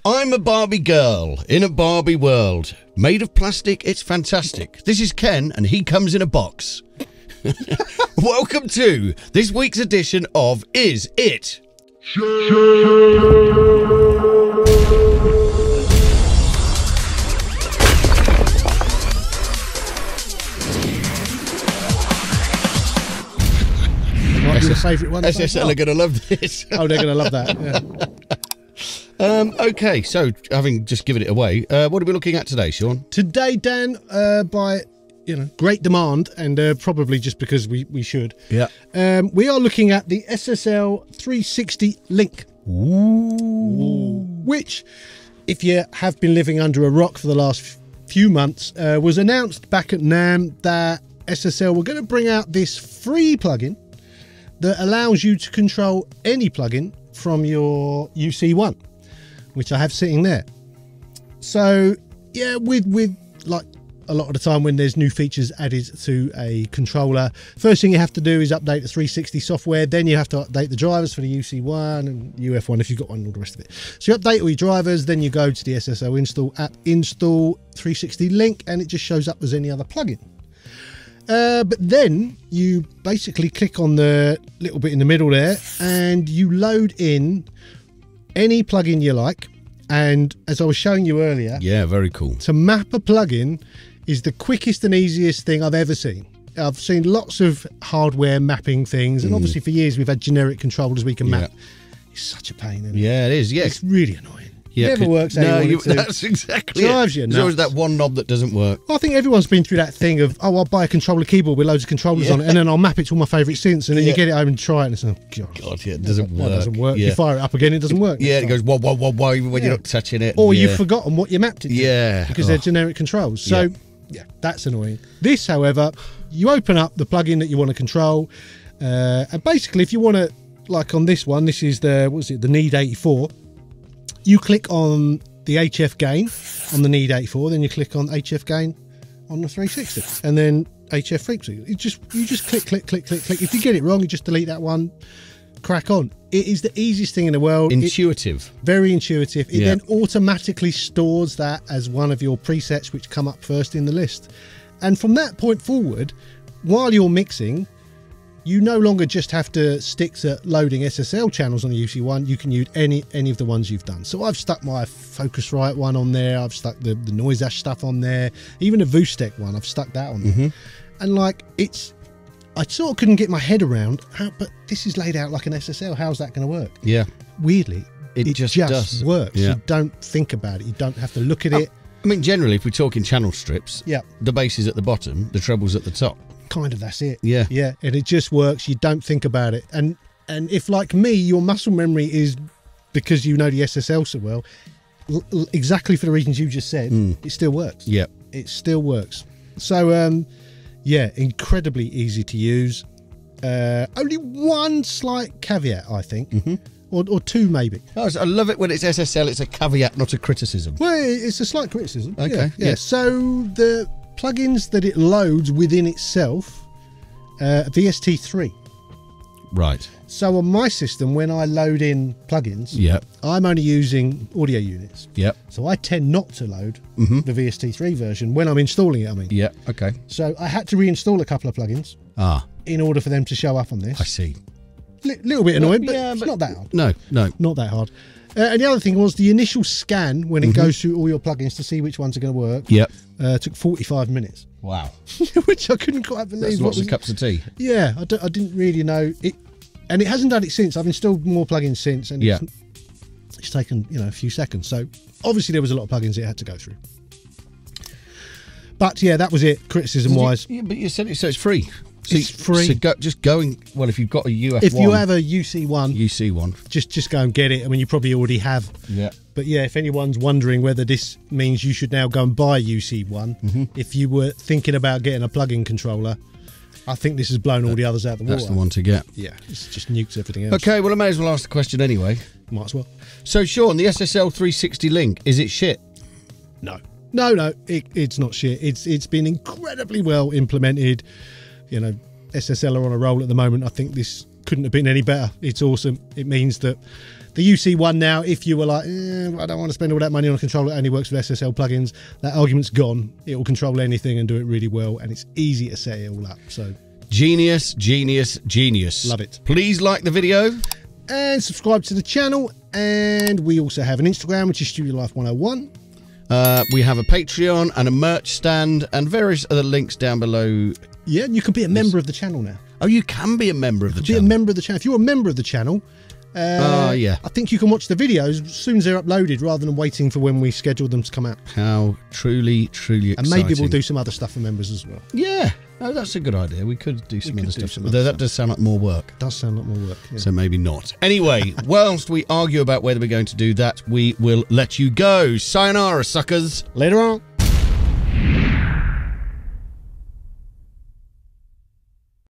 I'm a Barbie girl in a Barbie world. Made of plastic, it's fantastic. This is Ken, and he comes in a box. Welcome to this week's edition of Is It? What's your favourite one? SSL are going to love this. Oh, they're going to love that. Yeah. Okay, so having just given it away, what are we looking at today, Sean? Today, Dan, by great demand, and probably just because we should. Yeah. We are looking at the SSL 360 Link. Ooh. Which, if you have been living under a rock for the last few months, was announced back at NAMM that SSL were going to bring out this free plugin that allows you to control any plugin from your UC1, which I have sitting there. So yeah, with like a lot of the time when there's new features added to a controller, first thing you have to do is update the 360 software, then you have to update the drivers for the UC1 and UF1 if you've got one and all the rest of it. So you update all your drivers, then you go to the SSL install app, install 360 Link, and it just shows up as any other plugin. But then you basically click on the little bit in the middle there and you load in any plugin you like. And as I was showing you earlier, Yeah, very cool. to map a plugin is the quickest and easiest thing I've ever seen. I've seen lots of hardware mapping things, and obviously for years we've had generic controllers we can map. It's such a pain, isn't it? Yeah, it is. Yeah, It's really annoying. yeah, Never works how you want it to. That's exactly Drives it. you There's always nuts. that one knob that doesn't work. I think everyone's been through that thing of, oh, I'll buy a controller keyboard with loads of controllers on it, and then I'll map it to all my favourite synths, and then you get it home and try it, and it's like, God, yeah, it doesn't work. That doesn't work. Yeah. You fire it up again, it doesn't work. Yeah, it goes wah wah wah wah even when you're not touching it. Or yeah. you've forgotten what you mapped it to. Yeah. Because they're generic controls. So, yeah, that's annoying. This, however, you open up the plugin that you want to control, and basically, if you want to, like on this one, this is the, the Need 84, you click on the HF gain on the Need 84, then you click on HF gain on the 360, and then HF frequency. You just click. If you get it wrong, you just delete that one, crack on. It is the easiest thing in the world. Intuitive. Very intuitive. It Yeah. then automatically stores that as one of your presets which come up first in the list. And from that point forward, while you're mixing, you no longer just have to stick to loading SSL channels on the UC1. You can use any of the ones you've done. So I've stuck my Focusrite one on there. I've stuck the Noise Ash stuff on there. Even the Vustec one, I've stuck that on there. And like, I sort of couldn't get my head around how, but this is laid out like an SSL. How's that going to work? Yeah. Weirdly, It just does. works. Yeah. You don't think about it. You don't have to look at it. I mean, generally, if we're talking channel strips, Yeah, the bass is at the bottom, the treble's at the top. kind of. That's it. Yeah. Yeah, and it just works. You don't think about it. And if, like me, your muscle memory is because you know the SSL so well, exactly for the reasons you just said, it still works. Yeah. It still works. So, yeah, incredibly easy to use. Only one slight caveat, I think, or two maybe. Oh, I love it when it's SSL, it's a caveat, not a criticism. Well, it's a slight criticism. Okay, Yeah. yeah. So the plugins that it loads within itself, VST3. Right. So on my system, when I load in plugins, Yeah. I'm only using audio units. Yeah. So I tend not to load the VST3 version when I'm installing it, I mean. Yeah. Okay. So I had to reinstall a couple of plugins Ah, in order for them to show up on this. I see. Little bit annoying, but yeah, it's but- not that hard. No, no. Not that hard. And the other thing was the initial scan when it goes through all your plugins to see which ones are going to work. Yep. Took 45 minutes, Wow. which I couldn't quite believe. That's what lots of was- cups of tea. Yeah, I didn't really know it, and it hasn't done it since. I've installed more plugins since, and Yeah. it's taken a few seconds. So obviously there was a lot of plugins it had to go through. But yeah, that was it. Criticism wise, Yeah, but you said it, so it's free. So It's free. So just going. Well, if you've got a UF1, if you have a UC1, UC one. just go and get it. I mean, you probably already have. Yeah. But yeah, if anyone's wondering whether this means you should now go and buy UC1, if you were thinking about getting a plug-in controller, I think this has blown all the others out the water. That's the one to get. Yeah, it's just nukes everything else. Okay, well, I may as well ask the question anyway. Might as well. So, Sean, the SSL 360 Link, is it shit? No, it's not shit. It's been incredibly well implemented. You know, SSL are on a roll at the moment. I think this couldn't have been any better. It's awesome. It means that The UC one now, if you were like, I don't want to spend all that money on a controller that only works with SSL plugins, that argument's gone. It will control anything and do it really well, and it's easy to set it all up. So genius, genius, genius. Love it. Please like the video. And subscribe to the channel. And we also have an Instagram, which is Studio Life 101. We have a Patreon and a merch stand and various other links down below. Yeah, and you can be a member of the channel now. Oh, you can be a member of the channel. Be a member of the channel. If you're a member of the channel, yeah, I think you can watch the videos as soon as they're uploaded rather than waiting for when we schedule them to come out. How truly, truly exciting. And maybe we'll do some other stuff for members as well. Yeah, oh, that's a good idea. We could do some other stuff. Although that does sound like more work. Does sound like more work. Yeah. So maybe not. Anyway, whilst we argue about whether we're going to do that, we will let you go. Sayonara, suckers. Later on.